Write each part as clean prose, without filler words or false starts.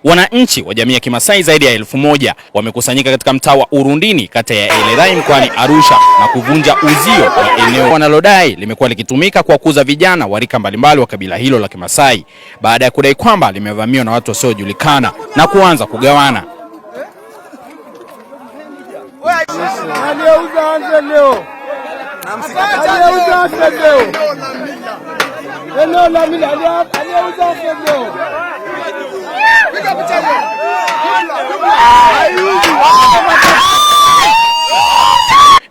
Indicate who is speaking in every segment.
Speaker 1: Wananchi wa jamii ya Kimasai zaidi ya 1000 wamekusanyika katika mtaa wa Urundini kata ya Elerai mkoani Arusha na kuvunja uzio wa eneo wanalodai limekuwa likitumika kwa kuuza vijana wa rika mbalimbali wa kabila hilo la Kimasai baada ya kudai kwamba limevamiwa na watu wasiojulikana na kuanza kugawana.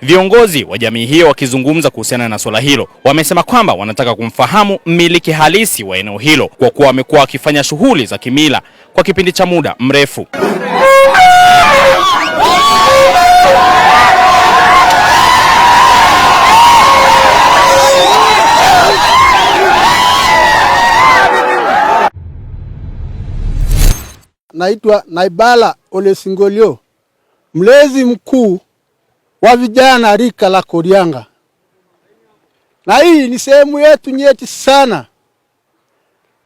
Speaker 1: Viongozi wa jamii hiyo wakizungumza kuhusiana na swala hilo wamesema kwamba wanataka kumfahamu mmiliki halisi wa eneo hilo kwa kuwa wamekuwa wakifanya shughuli za kimila kwa kipindi cha muda mrefu.
Speaker 2: Naitwa Naibala Ole Singolio, mlezi mkuu wa vijana rika la Korianga. Na hii ni sehemu yetu nyeti sana.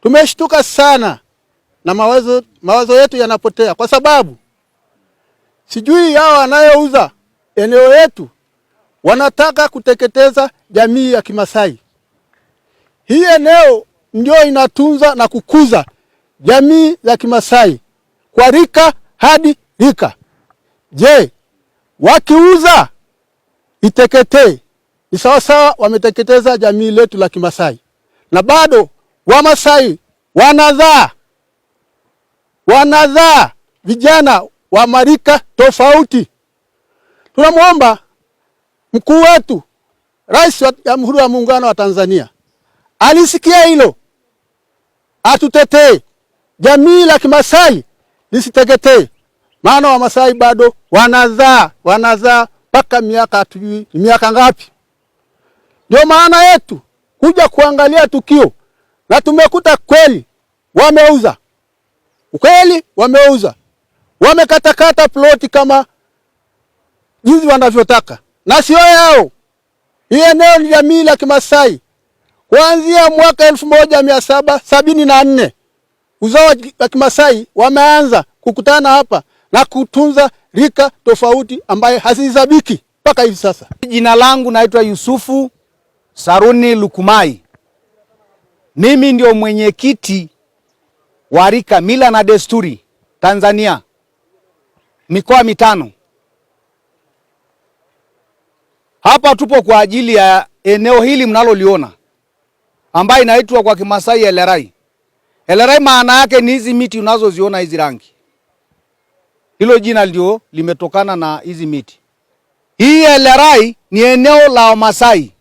Speaker 2: Tumeshtuka sana na mawazo yetu yanapotea kwa sababu sijui hao wanayouza eneo yetu wanataka kuteketeza jamii ya Kimasai. Hii eneo ndio inatunza na kukuza jamii ya Kimasai kwa rika hadi rika. Je, wakiuza iteketee? Ni sawa wameteketeza jamii letu la Kimasai. Na bado Wamasai wanazaa vijana wa marika tofauti. Tunamwomba mkuu wetu Rais wa Jamhuri ya Muungano wa Tanzania alisikia hilo, atutetee jamii la Kimasai lisiteketee, maana Wamasai bado wanazaa mpaka miaka hatujui miaka ngapi. Ndio maana yetu kuja kuangalia tukio na tumekuta kweli wameuza. Ukweli wameuza. Wamekatakata ploti kama jinsi wanavyotaka. Na sio yao. Hii eneo ni jamii la Kimasai. Kuanzia mwaka 1774 uzao wa Kimasai wameanza kukutana hapa na kutunza rika tofauti ambaye hazihesabiki mpaka hivi sasa.
Speaker 3: Jina langu naitwa Yusufu Saruni Lukumai. Mimi ndio mwenyekiti wa rika mila na desturi Tanzania mikoa 5. Hapa tupo kwa ajili ya eneo hili mnaloliona ambayo inaitwa kwa Kimasai Elerai. Elerai maana yake ni hizi miti unazoziona hizi rangi. Hilo jina ndio limetokana na hizi miti. Hii Elerai ni eneo la Wamasai.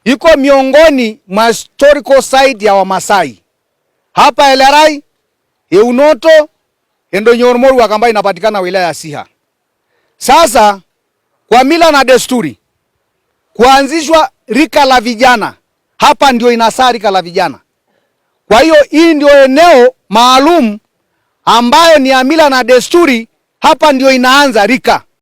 Speaker 3: Iko miongoni mwa historical site ya Wamasai. Hapa Elerai, Eunoto, Endonyormoru ambayo inapatikana wilaya ya Siha. Sasa kwa mila na desturi kuanzishwa rika la vijana, hapa ndio inasaa rika la vijana. Kwa hiyo hii ndio eneo maalum ambayo ni ya mila na desturi, hapa ndio inaanza rika.